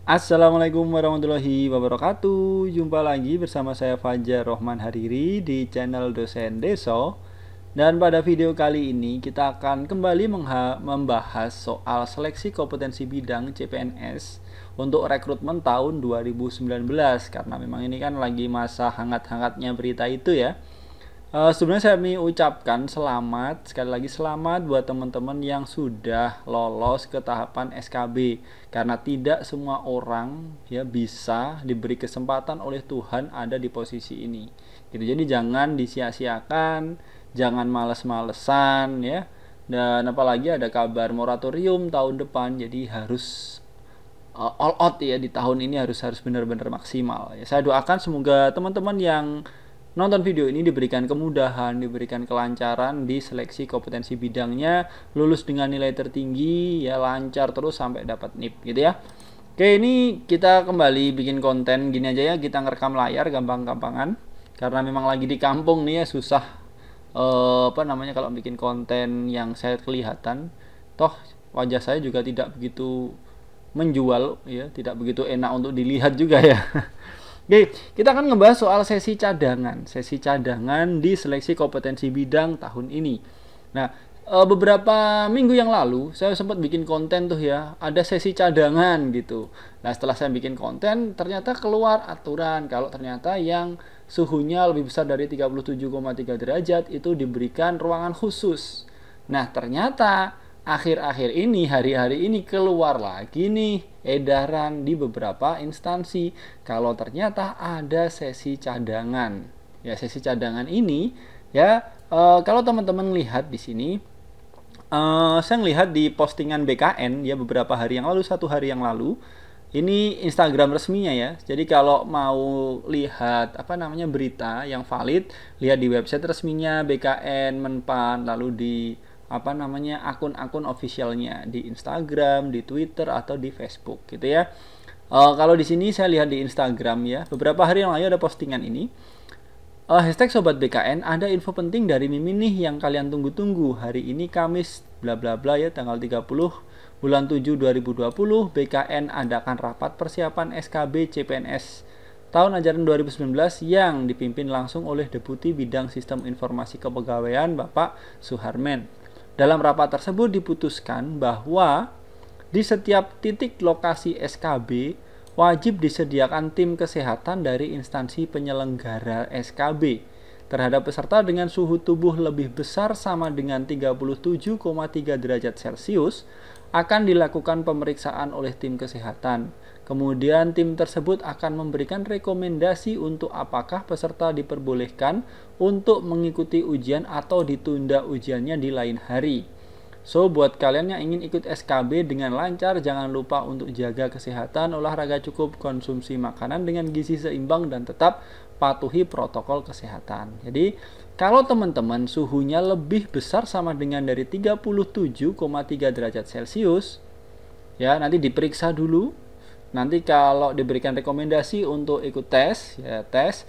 Assalamualaikum warahmatullahi wabarakatuh. Jumpa lagi bersama saya Fajar Rohman Hariri di channel Dosen Deso. Dan pada video kali ini kita akan kembali membahas soal seleksi kompetensi bidang CPNS untuk rekrutmen tahun 2019. Karena memang ini kan lagi masa hangat-hangatnya berita itu ya. Sebenarnya saya mengucapkan selamat, sekali lagi selamat buat teman-teman yang sudah lolos ke tahapan SKB, karena tidak semua orang ya bisa diberi kesempatan oleh Tuhan ada di posisi ini. Gitu. Jadi jangan disia-siakan, jangan males-malesan ya. Dan apalagi ada kabar moratorium tahun depan, jadi harus all out ya di tahun ini harus benar-benar maksimal. Ya, saya doakan semoga teman-teman yang nonton video ini diberikan kemudahan, diberikan kelancaran di seleksi kompetensi bidangnya, lulus dengan nilai tertinggi, ya lancar terus sampai dapat NIP gitu ya. Oke, ini kita kembali bikin konten gini aja ya, kita ngerekam layar gampang-gampangan. Karena memang lagi di kampung nih ya, susah kalau bikin konten yang saya kelihatan. Toh wajah saya juga tidak begitu menjual ya, tidak begitu enak untuk dilihat juga ya. Oke, kita akan ngebahas soal sesi cadangan di seleksi kompetensi bidang tahun ini. Nah, beberapa minggu yang lalu saya sempat bikin konten tuh ya, ada sesi cadangan gitu. Nah, setelah saya bikin konten, ternyata keluar aturan kalau ternyata yang suhunya lebih besar dari 37,3 derajat itu diberikan ruangan khusus. Nah, ternyata akhir-akhir ini, hari-hari ini keluar lagi nih edaran di beberapa instansi kalau ternyata ada sesi cadangan. Ya, sesi cadangan ini ya kalau teman-teman lihat di sini, saya lihat di postingan BKN ya beberapa hari yang lalu, 1 hari yang lalu. Ini Instagram resminya ya. Jadi kalau mau lihat berita yang valid, lihat di website resminya BKN, Menpan, lalu di akun-akun officialnya di Instagram, di Twitter atau di Facebook gitu ya. Kalau di sini saya lihat di Instagram ya, beberapa hari yang lalu ada postingan ini. Hashtag Sobat BKN, ada info penting dari Mimin nih yang kalian tunggu-tunggu. Hari ini Kamis bla bla bla ya, tanggal 30 bulan 7 2020, BKN adakan rapat persiapan SKB CPNS tahun ajaran 2019 yang dipimpin langsung oleh Deputi Bidang Sistem Informasi Kepegawaian Bapak Suharmen. Dalam rapat tersebut diputuskan bahwa di setiap titik lokasi SKB wajib disediakan tim kesehatan dari instansi penyelenggara SKB terhadap peserta dengan suhu tubuh lebih besar sama dengan 37,3 derajat Celcius akan dilakukan pemeriksaan oleh tim kesehatan. Kemudian tim tersebut akan memberikan rekomendasi untuk apakah peserta diperbolehkan untuk mengikuti ujian atau ditunda ujiannya di lain hari. So, buat kalian yang ingin ikut SKB dengan lancar, jangan lupa untuk jaga kesehatan, olahraga cukup, konsumsi makanan dengan gizi seimbang, dan tetap patuhi protokol kesehatan. Jadi, kalau teman-teman suhunya lebih besar sama dengan dari 37,3 derajat Celcius, ya nanti diperiksa dulu. Nanti kalau diberikan rekomendasi untuk ikut tes, ya tes.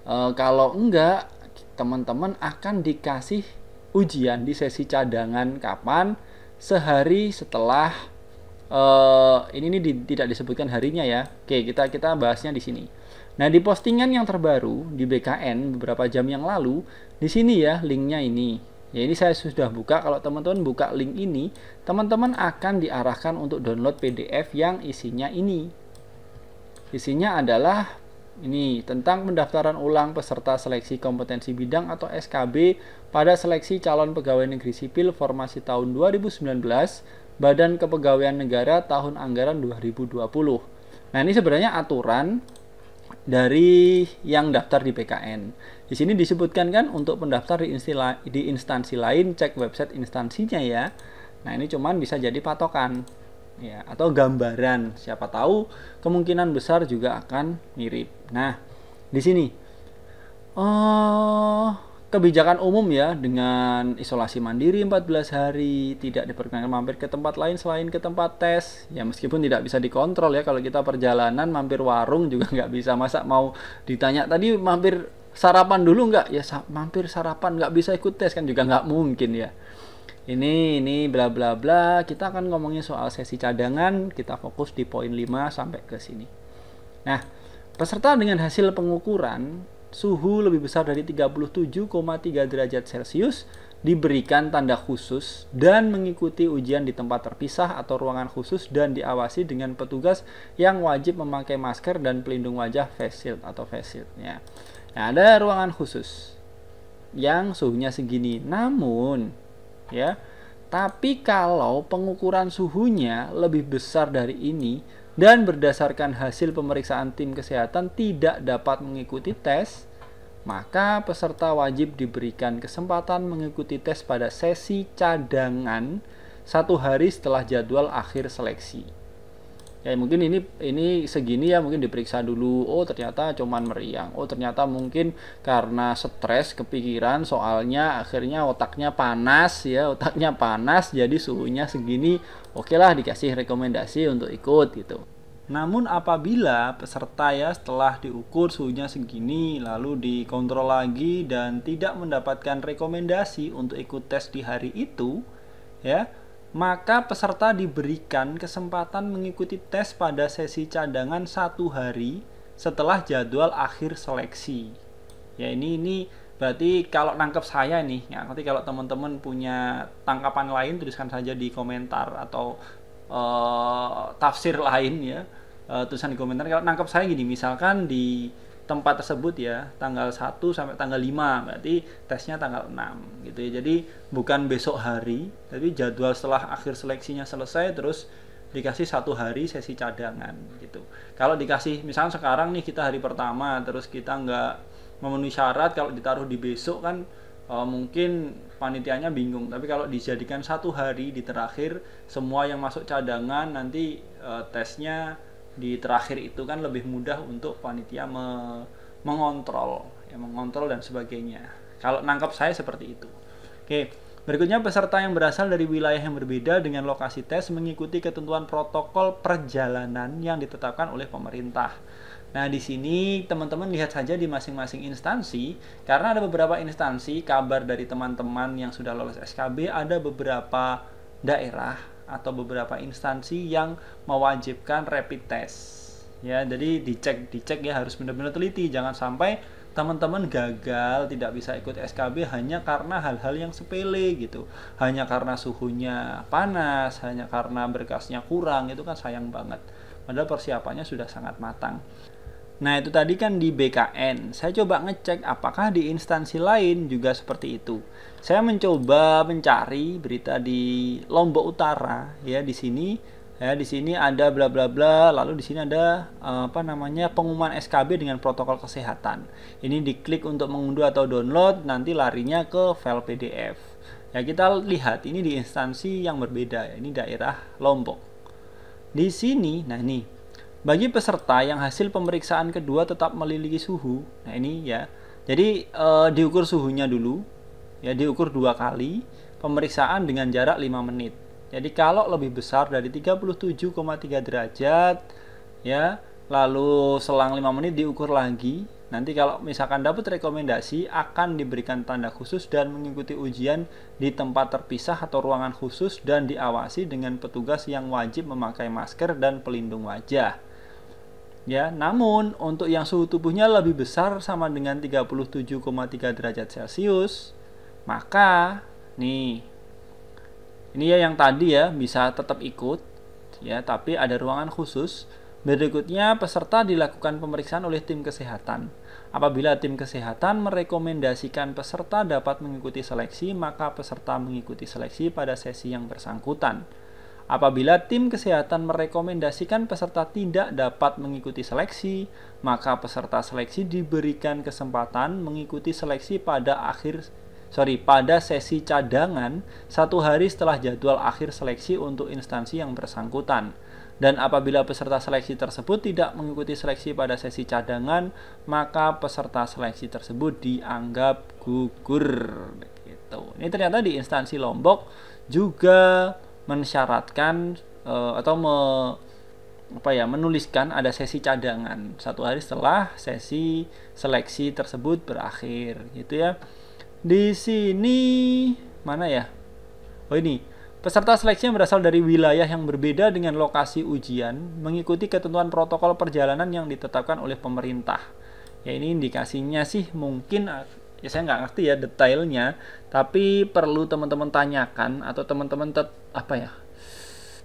Kalau enggak, teman-teman akan dikasih ujian di sesi cadangan kapan? Sehari setelah ini tidak disebutkan harinya ya. Oke, kita bahasnya di sini. Nah, di postingan yang terbaru di BKN beberapa jam yang lalu, di sini ya linknya ini. Ya, ini saya sudah buka. Kalau teman-teman buka link ini, teman-teman akan diarahkan untuk download PDF yang isinya ini. Isinya adalah ini tentang pendaftaran ulang peserta seleksi kompetensi bidang atau SKB pada seleksi calon pegawai negeri sipil formasi tahun 2019, Badan Kepegawaian Negara tahun anggaran 2020. Nah, ini sebenarnya aturan dari yang daftar di PKN. Di sini disebutkan kan untuk pendaftar di instansi lain, cek website instansinya ya. Nah, ini cuman bisa jadi patokan ya, atau gambaran, siapa tahu kemungkinan besar juga akan mirip. Nah, di sini kebijakan umum ya, dengan isolasi mandiri 14 hari, tidak diperkenankan mampir ke tempat lain selain ke tempat tes. Ya meskipun tidak bisa dikontrol ya, kalau kita perjalanan mampir warung juga nggak bisa. Masa mau ditanya tadi mampir sarapan dulu nggak? Ya mampir sarapan, nggak bisa ikut tes kan juga nggak mungkin ya. Ini bla bla bla. Kita akan ngomongin soal sesi cadangan. Kita fokus di poin 5 sampai ke sini. Nah, peserta dengan hasil pengukuran suhu lebih besar dari 37,3 derajat Celcius diberikan tanda khusus dan mengikuti ujian di tempat terpisah atau ruangan khusus dan diawasi dengan petugas yang wajib memakai masker dan pelindung wajah face shield atau face shield. Ya. Nah, ada ruangan khusus yang suhunya segini. Namun, ya, tapi kalau pengukuran suhunya lebih besar dari ini dan berdasarkan hasil pemeriksaan tim kesehatan tidak dapat mengikuti tes, maka peserta wajib diberikan kesempatan mengikuti tes pada sesi cadangan 1 hari setelah jadwal akhir seleksi. Ya mungkin ini segini ya, mungkin diperiksa dulu. Oh ternyata cuman meriang. Oh ternyata mungkin karena stres kepikiran soalnya akhirnya otaknya panas ya, jadi suhunya segini. Oke lah, dikasih rekomendasi untuk ikut gitu. Namun apabila peserta ya setelah diukur suhunya segini lalu dikontrol lagi dan tidak mendapatkan rekomendasi untuk ikut tes di hari itu, ya, maka peserta diberikan kesempatan mengikuti tes pada sesi cadangan 1 hari setelah jadwal akhir seleksi. Ya ini berarti kalau nangkep saya nih, ya, nanti kalau teman-teman punya tangkapan lain tuliskan saja di komentar atau tafsir lain ya, tulisan di komentar. Kalau nangkep saya gini, misalkan di tempat tersebut ya tanggal 1 sampai tanggal 5, berarti tesnya tanggal 6 gitu ya. Jadi bukan besok hari, tapi jadwal setelah akhir seleksinya selesai terus dikasih 1 hari sesi cadangan gitu. Kalau dikasih misalnya sekarang nih kita hari pertama terus kita nggak memenuhi syarat, kalau ditaruh di besok kan mungkin panitianya bingung. Tapi kalau dijadikan 1 hari di terakhir, semua yang masuk cadangan nanti tesnya di terakhir itu kan lebih mudah untuk panitia mengontrol dan sebagainya. Kalau nangkap saya seperti itu. Oke, berikutnya peserta yang berasal dari wilayah yang berbeda dengan lokasi tes mengikuti ketentuan protokol perjalanan yang ditetapkan oleh pemerintah. Nah, di sini teman-teman lihat saja di masing-masing instansi, karena ada beberapa instansi, kabar dari teman-teman yang sudah lolos SKB, ada beberapa daerah atau beberapa instansi yang mewajibkan rapid test. Ya, jadi dicek ya, harus benar-benar teliti, jangan sampai teman-teman gagal tidak bisa ikut SKB hanya karena hal-hal yang sepele gitu. Hanya karena suhunya panas, hanya karena berkasnya kurang, itu kan sayang banget. Padahal persiapannya sudah sangat matang. Nah, itu tadi kan di BKN. Saya coba ngecek apakah di instansi lain juga seperti itu. Saya mencoba mencari berita di Lombok Utara ya, di sini ya, di sini ada bla bla bla, lalu di sini ada pengumuman SKB dengan protokol kesehatan. Ini diklik untuk mengunduh atau download, nanti larinya ke file PDF. Ya, kita lihat ini di instansi yang berbeda ya. Ini daerah Lombok. Di sini, nah ini bagi peserta yang hasil pemeriksaan kedua tetap memiliki suhu, nah ini ya, jadi diukur suhunya dulu, ya diukur 2 kali, pemeriksaan dengan jarak 5 menit. Jadi kalau lebih besar dari 37,3 derajat, ya, lalu selang 5 menit diukur lagi. Nanti kalau misalkan dapat rekomendasi akan diberikan tanda khusus dan mengikuti ujian di tempat terpisah atau ruangan khusus dan diawasi dengan petugas yang wajib memakai masker dan pelindung wajah. Ya, namun untuk yang suhu tubuhnya lebih besar sama dengan 37,3 derajat Celcius, maka nih ini ya yang tadi ya bisa tetap ikut ya, tapi ada ruangan khusus. Berikutnya peserta dilakukan pemeriksaan oleh tim kesehatan. Apabila tim kesehatan merekomendasikan peserta dapat mengikuti seleksi, maka peserta mengikuti seleksi pada sesi yang bersangkutan. Apabila tim kesehatan merekomendasikan peserta tidak dapat mengikuti seleksi, maka peserta seleksi diberikan kesempatan mengikuti seleksi pada sesi cadangan 1 hari setelah jadwal akhir seleksi untuk instansi yang bersangkutan. Dan apabila peserta seleksi tersebut tidak mengikuti seleksi pada sesi cadangan, maka peserta seleksi tersebut dianggap gugur. Gitu. Ini ternyata di instansi Lombok juga mensyaratkan menuliskan ada sesi cadangan 1 hari setelah sesi seleksi tersebut berakhir, gitu ya. Di sini mana ya? Oh ini, peserta seleksinya berasal dari wilayah yang berbeda dengan lokasi ujian, mengikuti ketentuan protokol perjalanan yang ditetapkan oleh pemerintah. Ya ini indikasinya sih mungkin, ya saya nggak ngerti ya detailnya, tapi perlu teman-teman tanyakan atau teman-teman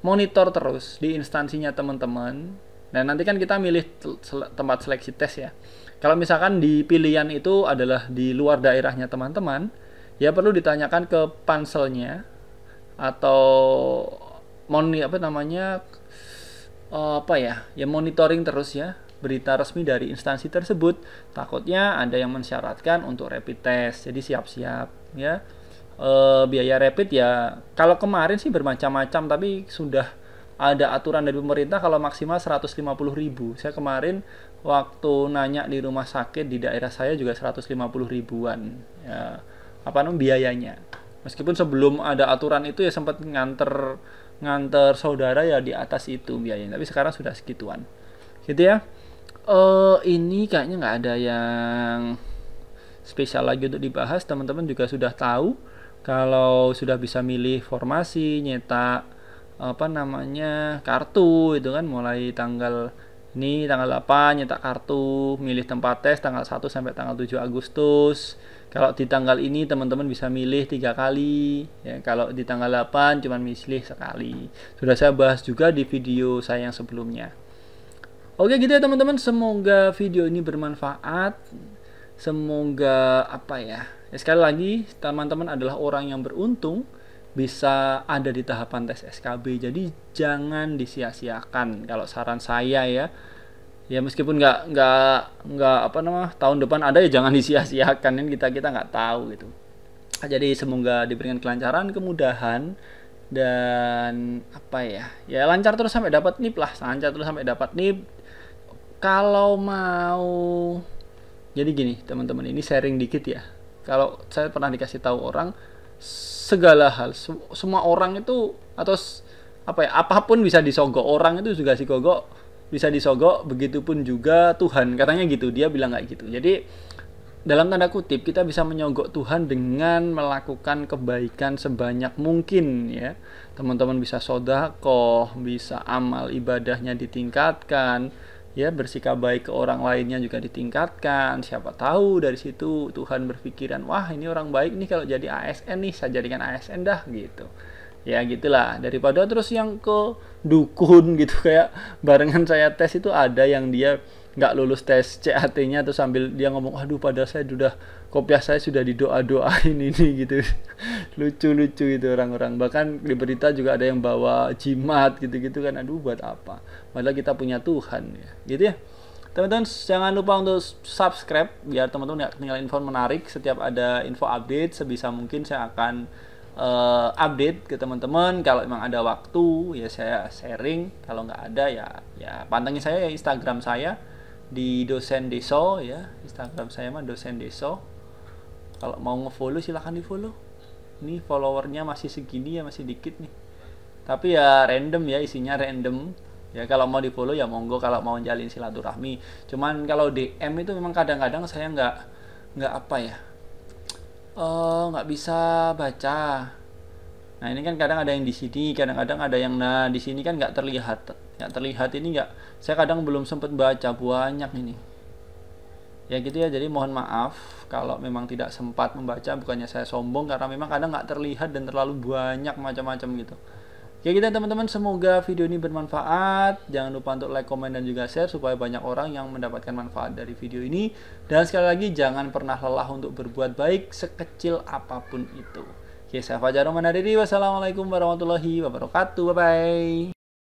monitor terus di instansinya teman-teman. Dan nanti kan kita milih tempat seleksi tes ya. Kalau misalkan di pilihan itu adalah di luar daerahnya teman-teman, ya perlu ditanyakan ke panselnya atau monitoring terus ya berita resmi dari instansi tersebut. Takutnya ada yang mensyaratkan untuk rapid test, jadi siap-siap ya. Biaya rapid ya kalau kemarin sih bermacam-macam, tapi sudah ada aturan dari pemerintah kalau maksimal 150.000. Saya kemarin waktu nanya di rumah sakit di daerah saya juga 150 ribuan ya, biayanya. Meskipun sebelum ada aturan itu ya sempat nganter saudara ya di atas itu biayanya, tapi sekarang sudah segituan gitu ya. Ini kayaknya nggak ada yang spesial lagi untuk dibahas. Teman-teman juga sudah tahu kalau sudah bisa milih formasi, nyetak kartu itu kan mulai tanggal 8 nyetak kartu, milih tempat tes tanggal 1 sampai tanggal 7 Agustus. Kalau di tanggal ini teman-teman bisa milih 3 kali ya, kalau di tanggal 8 cuma milih sekali. Sudah saya bahas juga di video saya yang sebelumnya. Oke gitu ya teman-teman, semoga video ini bermanfaat. Semoga sekali lagi teman-teman adalah orang yang beruntung bisa ada di tahapan tes SKB. Jadi jangan disia-siakan kalau saran saya ya. Ya meskipun tahun depan ada ya jangan disia-siakan, kan kita nggak tahu gitu. Jadi semoga diberikan kelancaran, kemudahan, dan ya lancar terus sampai dapat NIP lah, lancar terus sampai dapat NIP. Kalau mau, jadi gini teman-teman, ini sharing dikit ya. Kalau saya pernah dikasih tahu orang, segala hal, semua orang itu atau apapun bisa disogok, orang itu juga bisa disogok, begitupun juga Tuhan, katanya gitu, dia bilang kayak gitu. Jadi dalam tanda kutip kita bisa menyogok Tuhan dengan melakukan kebaikan sebanyak mungkin ya. Teman-teman bisa sedekah, bisa amal ibadahnya ditingkatkan ya, bersikap baik ke orang lainnya juga ditingkatkan. Siapa tahu dari situ Tuhan berpikiran, wah ini orang baik nih, kalau jadi ASN nih saya jadikan ASN dah gitu ya. Gitulah, daripada terus yang ke dukun gitu. Kayak barengan saya tes itu ada yang dia nggak lulus tes CAT-nya, terus sambil dia ngomong, aduh padahal saya kopiah saya sudah didoa-doain ini gitu. Lucu-lucu itu orang-orang. Bahkan di berita juga ada yang bawa jimat gitu-gitu kan. Aduh buat apa, padahal kita punya Tuhan ya gitu ya. Teman-teman jangan lupa untuk subscribe biar teman-teman nggak ketinggalan info menarik. Setiap ada info update sebisa mungkin saya akan update ke teman-teman. Kalau memang ada waktu ya saya sharing, kalau nggak ada ya pantengin saya ya Instagram saya di Dosen Deso ya. Instagram saya mah Dosen Deso. Kalau mau ngefollow silahkan di follow. Ini followernya masih segini ya, masih dikit nih, tapi ya random ya, isinya random ya. Kalau mau di follow ya monggo, kalau mau jalin silaturahmi. Cuman kalau DM itu memang kadang-kadang saya nggak bisa baca. Nah ini kan kadang ada yang di sini, kadang-kadang ada yang di sini kan nggak terlihat ini nggak. Saya kadang belum sempat baca banyak ini. Ya gitu ya, jadi mohon maaf kalau memang tidak sempat membaca. Bukannya saya sombong, karena memang kadang nggak terlihat dan terlalu banyak macam-macam gitu. Ya gitu teman-teman, semoga video ini bermanfaat. Jangan lupa untuk like, komen, dan juga share supaya banyak orang yang mendapatkan manfaat dari video ini. Dan sekali lagi jangan pernah lelah untuk berbuat baik sekecil apapun itu. Oke, saya Fajar Rahman Hariri. Wassalamualaikum warahmatullahi wabarakatuh. Bye bye.